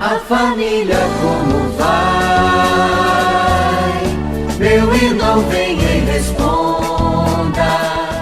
A família como vai? Meu irmão vem e responda.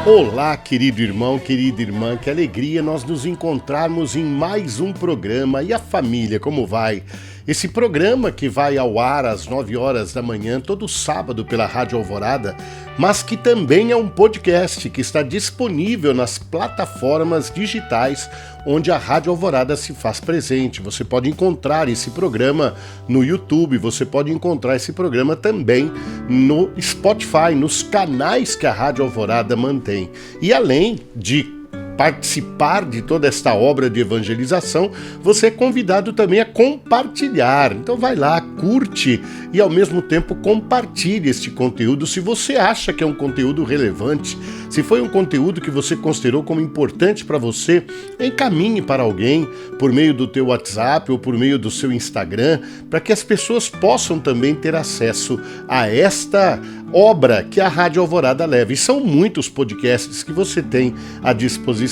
Olá, querido irmão, querida irmã, que alegria nós nos encontrarmos em mais um programa. E a família como vai? Esse programa que vai ao ar às 9 horas da manhã, todo sábado pela Rádio Alvorada, mas que também é um podcast que está disponível nas plataformas digitais onde a Rádio Alvorada se faz presente. Você pode encontrar esse programa no YouTube, você pode encontrar esse programa também no Spotify, nos canais que a Rádio Alvorada mantém. E além de participar de toda esta obra de evangelização, você é convidado também a compartilhar. Então vai lá, curte e ao mesmo tempo compartilhe este conteúdo se você acha que é um conteúdo relevante. Se foi um conteúdo que você considerou como importante para você, encaminhe para alguém por meio do teu WhatsApp ou por meio do seu Instagram, para que as pessoas possam também ter acesso a esta obra que a Rádio Alvorada leva. E são muitos podcasts que você tem à disposição.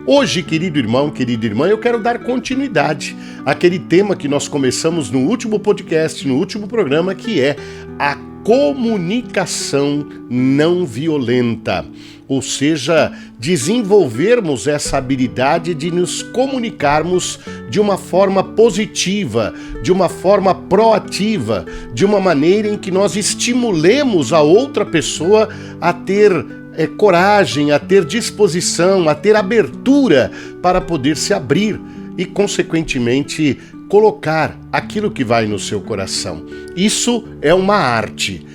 Hoje, querido irmão, querida irmã, eu quero dar continuidade àquele tema que nós começamos no último podcast, no último programa, que é a comunicação não violenta. Ou seja, desenvolvermos essa habilidade de nos comunicarmos de uma forma positiva, de uma forma proativa, de uma maneira em que nós estimulemos a outra pessoa a ter coragem, a ter disposição, a ter abertura para poder se abrir e, consequentemente, colocar aquilo que vai no seu coração. Isso é uma arte,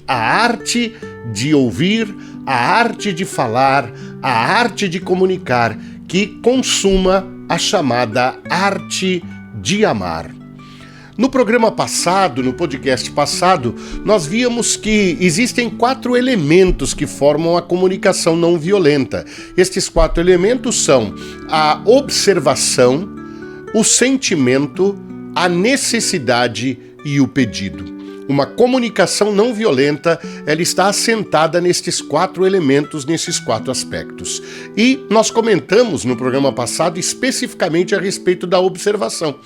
a arte de ouvir, a arte de falar, a arte de comunicar, que consuma a chamada arte de amar. No programa passado, no podcast passado, nós víamos que existem 4 elementos que formam a comunicação não violenta. Estes 4 elementos são a observação, o sentimento, a necessidade e o pedido. Uma comunicação não violenta, ela está assentada nestes 4 elementos, nesses 4 aspectos. E nós comentamos no programa passado especificamente a respeito da observação.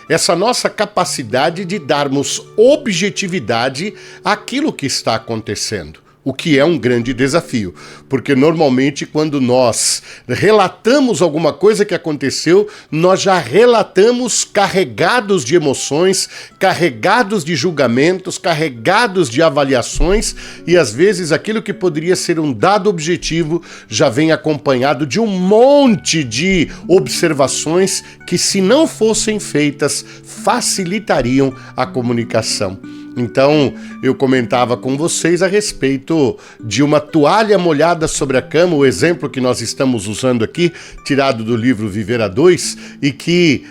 Essa nossa capacidade de darmos objetividade àquilo que está acontecendo, o que é um grande desafio, porque normalmente quando nós relatamos alguma coisa que aconteceu, nós já relatamos carregados de emoções, carregados de julgamentos, carregados de avaliações, e às vezes aquilo que poderia ser um dado objetivo já vem acompanhado de um monte de observações que, se não fossem feitas, facilitariam a comunicação. Então, eu comentava com vocês a respeito de uma toalha molhada sobre a cama, o exemplo que nós estamos usando aqui, tirado do livro Viver a Dois, e que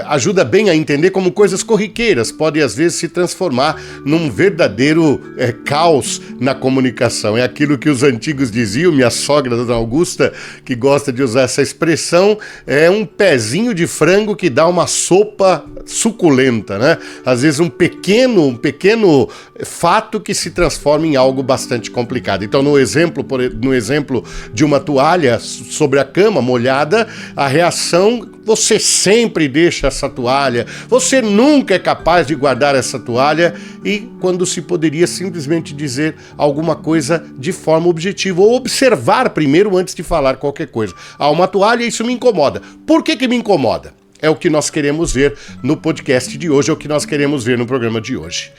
ajuda bem a entender como coisas corriqueiras podem, às vezes, se transformar num verdadeiro caos na comunicação. É aquilo que os antigos diziam, minha sogra, Dona Augusta, que gosta de usar essa expressão, é um pezinho de frango que dá uma sopa suculenta, né? Às vezes um pequeno fato que se transforma em algo bastante complicado. Então, no exemplo de uma toalha sobre a cama molhada, a reação: você sempre deixa essa toalha, você nunca é capaz de guardar essa toalha, e quando se poderia simplesmente dizer alguma coisa de forma objetiva, ou observar primeiro antes de falar qualquer coisa. Uma toalha, isso me incomoda. Por que me incomoda? É o que nós queremos ver no podcast de hoje, é o que nós queremos ver no programa de hoje.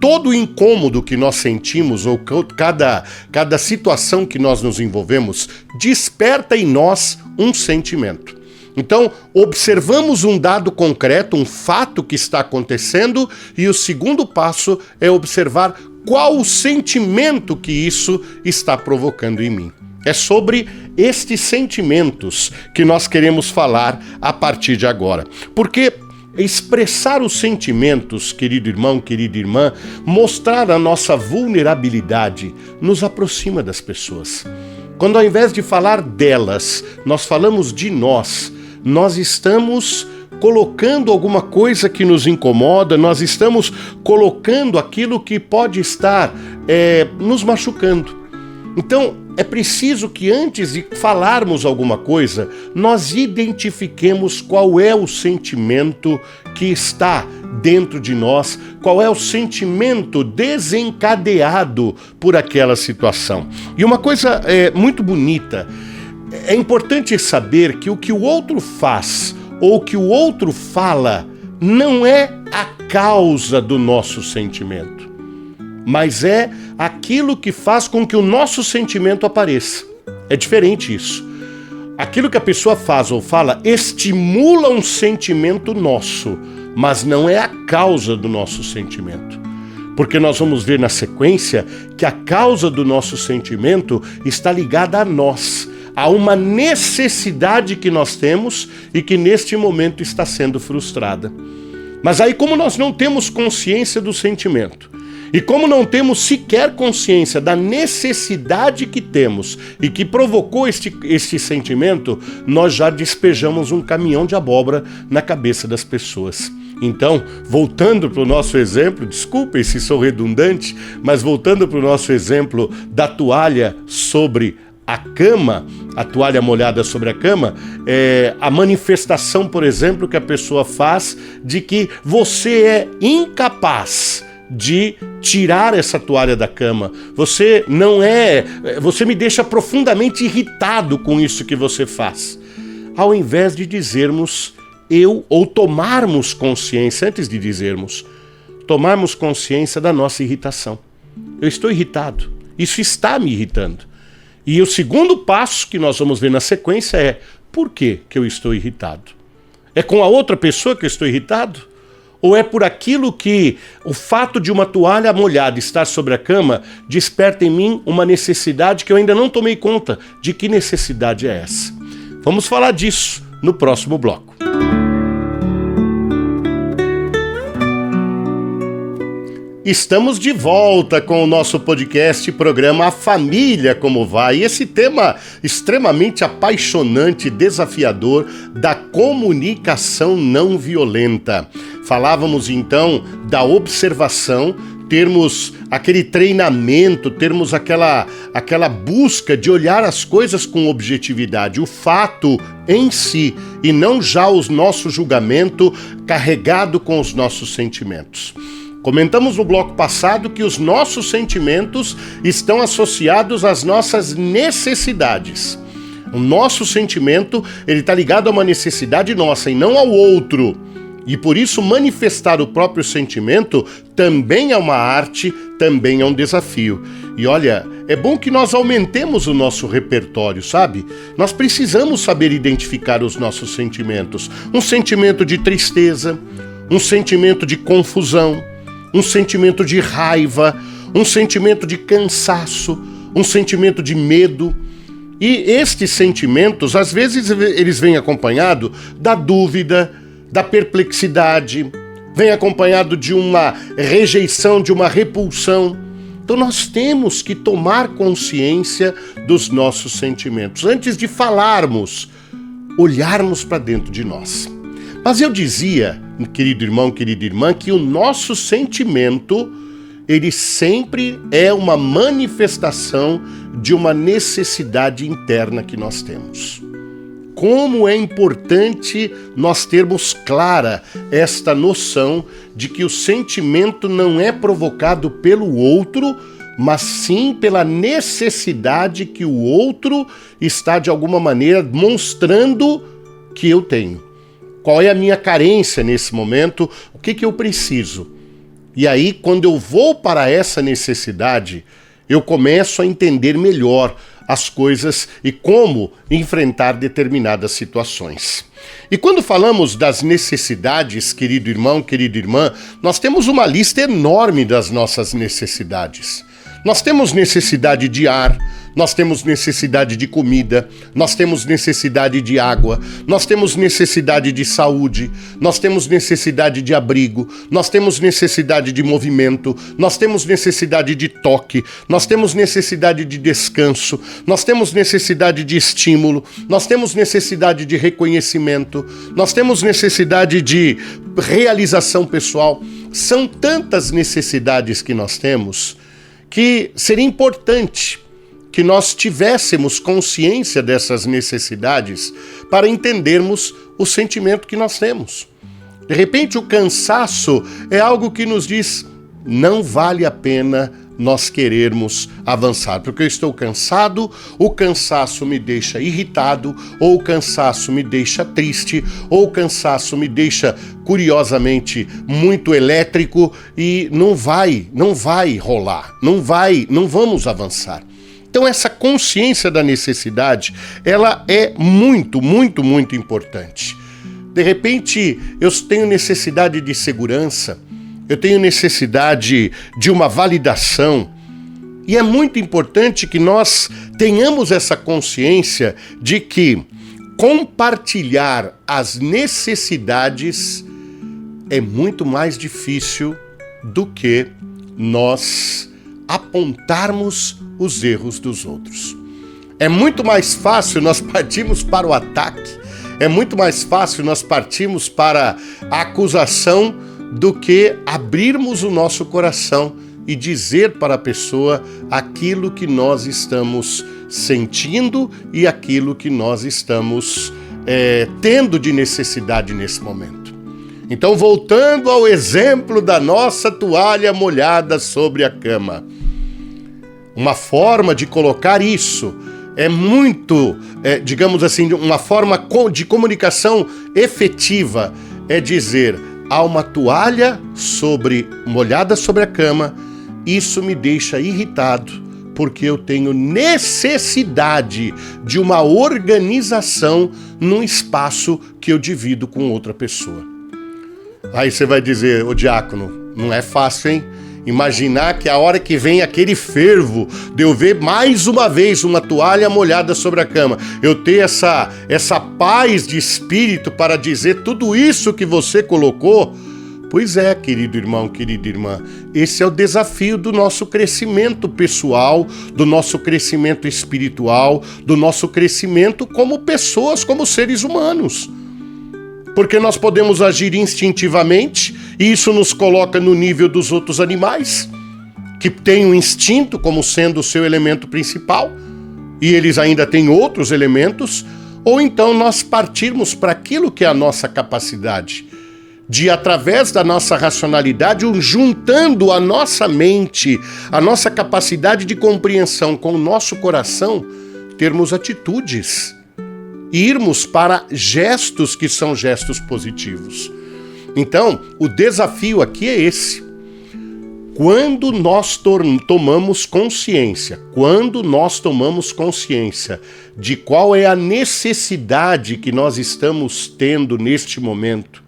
Todo o incômodo que nós sentimos, ou cada situação que nós nos envolvemos, desperta em nós um sentimento. Então, observamos um dado concreto, um fato que está acontecendo, e o segundo passo é observar qual o sentimento que isso está provocando em mim. É sobre estes sentimentos que nós queremos falar a partir de agora. Porque expressar os sentimentos, querido irmão, querida irmã, mostrar a nossa vulnerabilidade, nos aproxima das pessoas. Quando, ao invés de falar delas, nós falamos de nós estamos colocando alguma coisa que nos incomoda, nós estamos colocando aquilo que pode estar nos machucando. Então, é preciso que antes de falarmos alguma coisa, nós identifiquemos qual é o sentimento que está dentro de nós, qual é o sentimento desencadeado por aquela situação. E uma coisa muito bonita, é importante saber que o que o outro faz ou o que o outro fala não é a causa do nosso sentimento, mas é aquilo que faz com que o nosso sentimento apareça. É diferente isso. Aquilo que a pessoa faz ou fala estimula um sentimento nosso, mas não é a causa do nosso sentimento. Porque nós vamos ver na sequência que a causa do nosso sentimento está ligada a nós, a uma necessidade que nós temos e que neste momento está sendo frustrada. Mas aí, como nós não temos consciência do sentimento, e como não temos sequer consciência da necessidade que temos e que provocou este sentimento, nós já despejamos um caminhão de abóbora na cabeça das pessoas. Então, voltando para o nosso exemplo, desculpem se sou redundante, mas voltando para o nosso exemplo da toalha sobre a cama, a toalha molhada sobre a cama, a manifestação, por exemplo, que a pessoa faz de que você é incapaz de tirar essa toalha da cama. Você me deixa profundamente irritado com isso que você faz. Ao invés de dizermos ou tomarmos consciência, antes de dizermos, tomarmos consciência da nossa irritação. Eu estou irritado, isso está me irritando. E o segundo passo que nós vamos ver na sequência é: por que eu estou irritado? É com a outra pessoa que eu estou irritado? Ou é por aquilo que o fato de uma toalha molhada estar sobre a cama desperta em mim uma necessidade que eu ainda não tomei conta? De que necessidade é essa? Vamos falar disso no próximo bloco. Estamos de volta com o nosso podcast, programa A Família Como Vai. E esse tema extremamente apaixonante e desafiador da comunicação não violenta. Falávamos então da observação, termos aquele treinamento, termos aquela busca de olhar as coisas com objetividade, o fato em si, e não já o nosso julgamento carregado com os nossos sentimentos. Comentamos no bloco passado que os nossos sentimentos estão associados às nossas necessidades. O nosso sentimento, ele está ligado a uma necessidade nossa e não ao outro. E por isso manifestar o próprio sentimento também é uma arte, também é um desafio. E olha, é bom que nós aumentemos o nosso repertório, sabe? Nós precisamos saber identificar os nossos sentimentos. Um sentimento de tristeza, um sentimento de confusão, um sentimento de raiva, um sentimento de cansaço, um sentimento de medo. E estes sentimentos, às vezes, eles vêm acompanhados da dúvida, da perplexidade, vem acompanhado de uma rejeição, de uma repulsão. Então nós temos que tomar consciência dos nossos sentimentos. Antes de falarmos, olharmos para dentro de nós. Mas eu dizia, querido irmão, querida irmã, que o nosso sentimento, ele sempre é uma manifestação de uma necessidade interna que nós temos. Como é importante nós termos clara esta noção de que o sentimento não é provocado pelo outro, mas sim pela necessidade que o outro está, de alguma maneira, mostrando que eu tenho. Qual é a minha carência nesse momento? O que eu preciso? E aí, quando eu vou para essa necessidade, eu começo a entender melhor as coisas e como enfrentar determinadas situações. E quando falamos das necessidades, querido irmão, querida irmã, nós temos uma lista enorme das nossas necessidades. Nós temos necessidade de ar, nós temos necessidade de comida, nós temos necessidade de água, nós temos necessidade de saúde, nós temos necessidade de abrigo, nós temos necessidade de movimento, nós temos necessidade de toque, nós temos necessidade de descanso, nós temos necessidade de estímulo, nós temos necessidade de reconhecimento, nós temos necessidade de realização pessoal. São tantas necessidades que nós temos que seria importante que nós tivéssemos consciência dessas necessidades para entendermos o sentimento que nós temos. De repente, o cansaço é algo que nos diz: não vale a pena nós querermos avançar, porque eu estou cansado, o cansaço me deixa irritado, ou o cansaço me deixa triste, ou o cansaço me deixa, curiosamente, muito elétrico e não vai rolar, não vamos avançar. Então essa consciência da necessidade, ela é muito, muito, muito importante. De repente, eu tenho necessidade de segurança, eu tenho necessidade de uma validação, e é muito importante que nós tenhamos essa consciência de que compartilhar as necessidades é muito mais difícil do que nós apontarmos os erros dos outros. É muito mais fácil nós partirmos para o ataque, é muito mais fácil nós partirmos para a acusação do que abrirmos o nosso coração e dizer para a pessoa aquilo que nós estamos sentindo e aquilo que nós estamos tendo de necessidade nesse momento. Então, voltando ao exemplo da nossa toalha molhada sobre a cama, uma forma de colocar isso é muito, digamos assim, uma forma de comunicação efetiva é dizer: há uma toalha molhada sobre a cama, isso me deixa irritado, porque eu tenho necessidade de uma organização num espaço que eu divido com outra pessoa. Aí você vai dizer: ô diácono, não é fácil, hein? Imaginar que a hora que vem aquele fervo de eu ver mais uma vez uma toalha molhada sobre a cama, eu ter essa paz de espírito para dizer tudo isso que você colocou. Pois é, querido irmão, querida irmã, esse é o desafio do nosso crescimento pessoal, do nosso crescimento espiritual, do nosso crescimento como pessoas, como seres humanos. Porque nós podemos agir instintivamente, e isso nos coloca no nível dos outros animais, que têm o instinto como sendo o seu elemento principal, e eles ainda têm outros elementos, ou então nós partirmos para aquilo que é a nossa capacidade, de, através da nossa racionalidade, juntando a nossa mente, a nossa capacidade de compreensão com o nosso coração, termos atitudes, irmos para gestos que são gestos positivos. Então, o desafio aqui é esse. Quando nós tomamos consciência de qual é a necessidade que nós estamos tendo neste momento,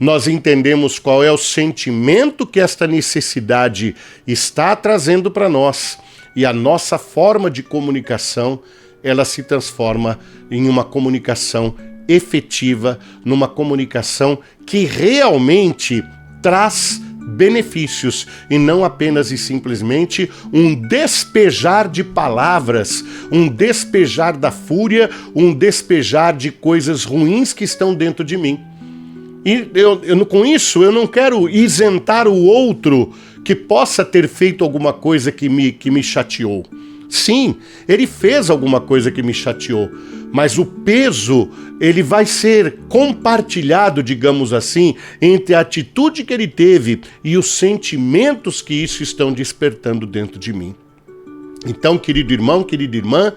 nós entendemos qual é o sentimento que esta necessidade está trazendo para nós, e a nossa forma de comunicação, ela se transforma em uma comunicação efetiva, numa comunicação que realmente traz benefícios, e não apenas e simplesmente um despejar de palavras, um despejar da fúria, um despejar de coisas ruins que estão dentro de mim. E com isso eu não quero isentar o outro que possa ter feito alguma coisa que me chateou. Sim, ele fez alguma coisa que me chateou, mas o peso, ele vai ser compartilhado, digamos assim, entre a atitude que ele teve e os sentimentos que isso estão despertando dentro de mim. Então, querido irmão, querida irmã,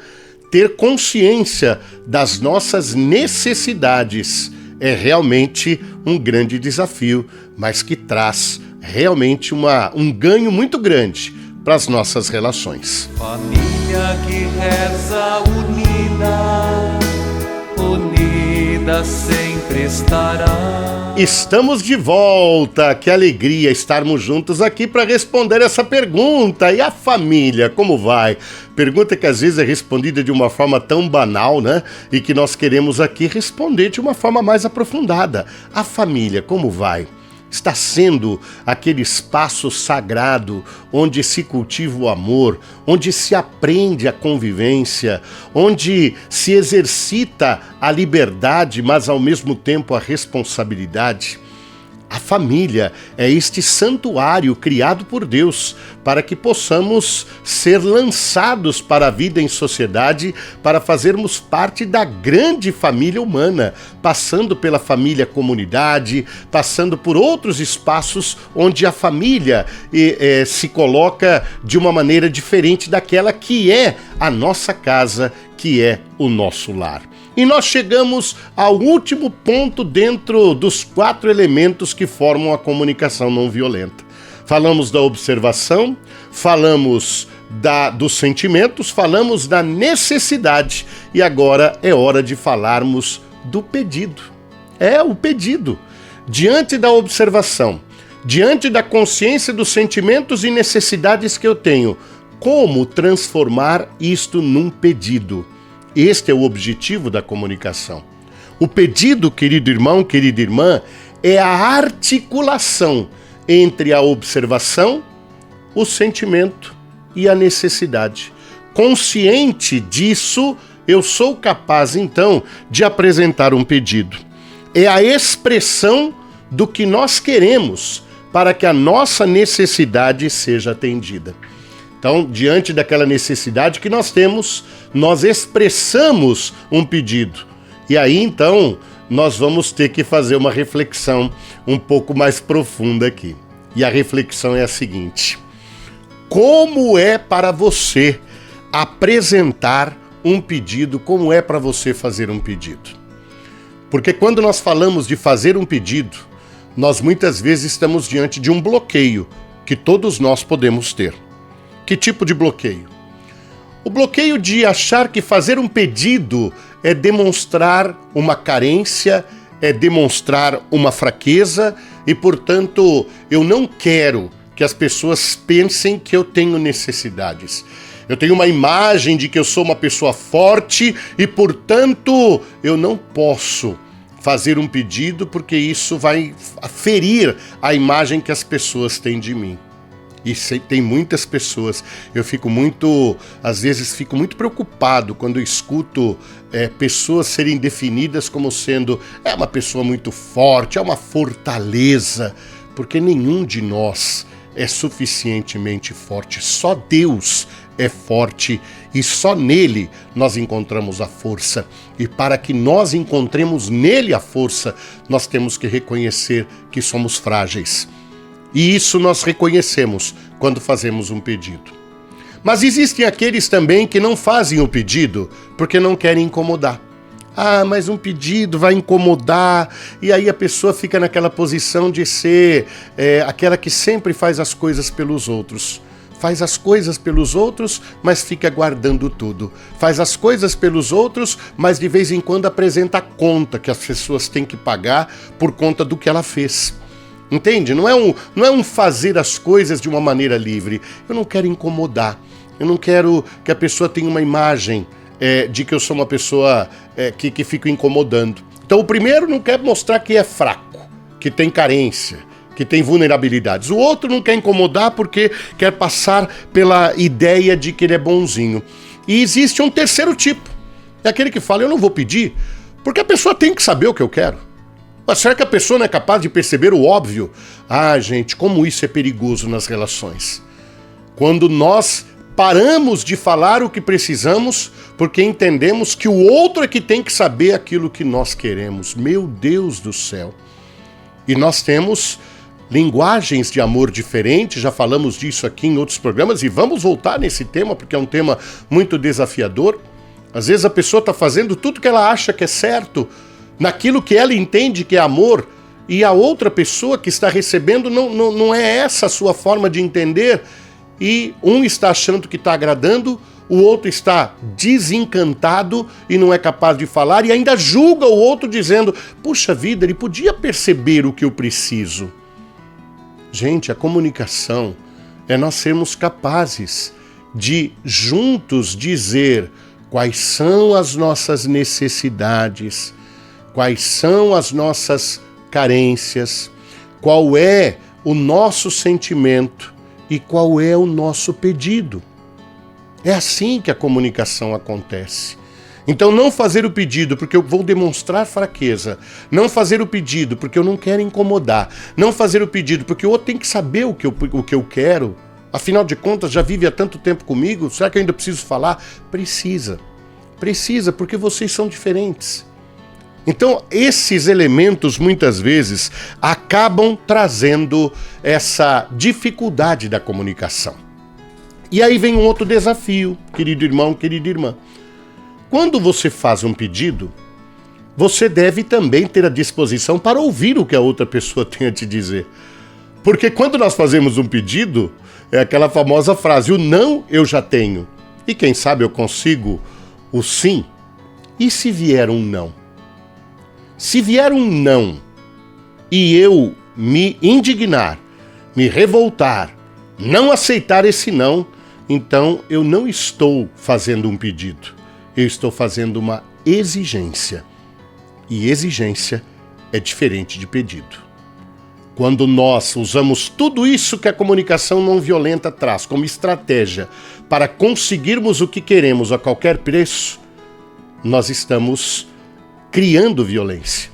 ter consciência das nossas necessidades é realmente um grande desafio, mas que traz realmente um ganho muito grande para as nossas relações. Família que reza unida sempre estará. Estamos de volta, que alegria estarmos juntos aqui para responder essa pergunta. E a família, como vai? Pergunta que às vezes é respondida de uma forma tão banal, né? E que nós queremos aqui responder de uma forma mais aprofundada. A família, como vai? Está sendo aquele espaço sagrado onde se cultiva o amor, onde se aprende a convivência, onde se exercita a liberdade, mas ao mesmo tempo a responsabilidade. A família é este santuário criado por Deus para que possamos ser lançados para a vida em sociedade, para fazermos parte da grande família humana, passando pela família comunidade, passando por outros espaços onde a família se coloca de uma maneira diferente daquela que é a nossa casa, que é o nosso lar. E nós chegamos ao último ponto dentro dos 4 elementos que formam a comunicação não violenta. Falamos da observação, falamos dos sentimentos, falamos da necessidade e agora é hora de falarmos do pedido. É o pedido. Diante da observação, diante da consciência dos sentimentos e necessidades que eu tenho, como transformar isto num pedido? Este é o objetivo da comunicação. O pedido, querido irmão, querida irmã, é a articulação entre a observação, o sentimento e a necessidade. Consciente disso, eu sou capaz, então, de apresentar um pedido. É a expressão do que nós queremos para que a nossa necessidade seja atendida. Então, diante daquela necessidade que nós temos, nós expressamos um pedido. E aí, então, nós vamos ter que fazer uma reflexão um pouco mais profunda aqui. E a reflexão é a seguinte: como é para você apresentar um pedido? Como é para você fazer um pedido? Porque quando nós falamos de fazer um pedido, nós muitas vezes estamos diante de um bloqueio que todos nós podemos ter. Que tipo de bloqueio? O bloqueio de achar que fazer um pedido é demonstrar uma carência, é demonstrar uma fraqueza e, portanto, eu não quero que as pessoas pensem que eu tenho necessidades. Eu tenho uma imagem de que eu sou uma pessoa forte e, portanto, eu não posso fazer um pedido porque isso vai ferir a imagem que as pessoas têm de mim. E tem muitas pessoas, às vezes fico muito preocupado quando escuto pessoas serem definidas como sendo uma pessoa muito forte, é uma fortaleza, porque nenhum de nós é suficientemente forte, só Deus é forte e só nele nós encontramos a força. E para que nós encontremos nele a força, nós temos que reconhecer que somos frágeis. E isso nós reconhecemos quando fazemos um pedido. Mas existem aqueles também que não fazem o pedido porque não querem incomodar. Ah, mas um pedido vai incomodar, e aí a pessoa fica naquela posição de ser aquela que sempre faz as coisas pelos outros. Faz as coisas pelos outros, mas fica guardando tudo. Faz as coisas pelos outros, mas de vez em quando apresenta a conta que as pessoas têm que pagar por conta do que ela fez. Entende? Não é um fazer as coisas de uma maneira livre. Eu não quero incomodar. Eu não quero que a pessoa tenha uma imagem de que eu sou uma pessoa que fico incomodando. Então o primeiro não quer mostrar que é fraco, que tem carência, que tem vulnerabilidades. O outro não quer incomodar porque quer passar pela ideia de que ele é bonzinho. E existe um terceiro tipo. É aquele que fala, eu não vou pedir, porque a pessoa tem que saber o que eu quero. Mas será que a pessoa não é capaz de perceber o óbvio? Ah, gente, como isso é perigoso nas relações. Quando nós paramos de falar o que precisamos, porque entendemos que o outro é que tem que saber aquilo que nós queremos. Meu Deus do céu! E nós temos linguagens de amor diferentes, já falamos disso aqui em outros programas, e vamos voltar nesse tema, porque é um tema muito desafiador. Às vezes a pessoa está fazendo tudo que ela acha que é certo, naquilo que ela entende que é amor, e a outra pessoa que está recebendo não é essa a sua forma de entender, e um está achando que está agradando, o outro está desencantado e não é capaz de falar, e ainda julga o outro dizendo, puxa vida, ele podia perceber o que eu preciso. Gente, a comunicação é nós sermos capazes de juntos dizer quais são as nossas necessidades, quais são as nossas carências, qual é o nosso sentimento e qual é o nosso pedido. É assim que a comunicação acontece. Então não fazer o pedido porque eu vou demonstrar fraqueza, não fazer o pedido porque eu não quero incomodar, não fazer o pedido porque o outro tem que saber o que eu quero, afinal de contas já vive há tanto tempo comigo, será que eu ainda preciso falar? Precisa porque vocês são diferentes. Então esses elementos muitas vezes acabam trazendo essa dificuldade da comunicação. E aí vem um outro desafio, querido irmão, querida irmã. Quando você faz um pedido, você deve também ter a disposição para ouvir o que a outra pessoa tem a te dizer. Porque quando nós fazemos um pedido, é aquela famosa frase, o não eu já tenho. E quem sabe eu consigo o sim. E se vier um não? Se vier um não e eu me indignar, me revoltar, não aceitar esse não, então eu não estou fazendo um pedido. Eu estou fazendo uma exigência. E exigência é diferente de pedido. Quando nós usamos tudo isso que a comunicação não violenta traz como estratégia para conseguirmos o que queremos a qualquer preço, nós estamos criando violência.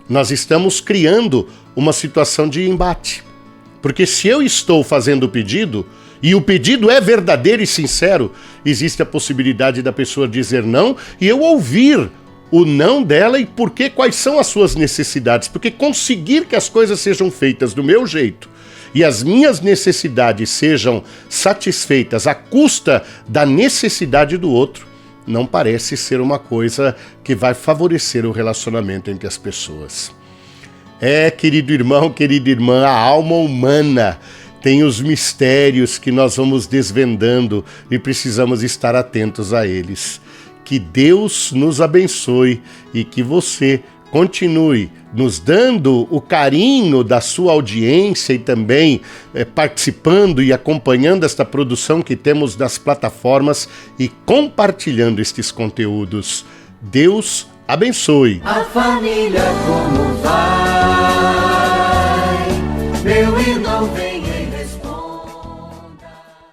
Nós estamos criando uma situação de embate. Porque se eu estou fazendo o pedido, e o pedido é verdadeiro e sincero, existe a possibilidade da pessoa dizer não e eu ouvir o não dela e quais são as suas necessidades. Porque conseguir que as coisas sejam feitas do meu jeito e as minhas necessidades sejam satisfeitas à custa da necessidade do outro, não parece ser uma coisa que vai favorecer o relacionamento entre as pessoas. Querido irmão, querida irmã, a alma humana tem os mistérios que nós vamos desvendando e precisamos estar atentos a eles. Que Deus nos abençoe e que você continue nos dando o carinho da sua audiência e também participando e acompanhando esta produção que temos das plataformas e compartilhando estes conteúdos. Deus abençoe. A família como vai, meu irmão vem.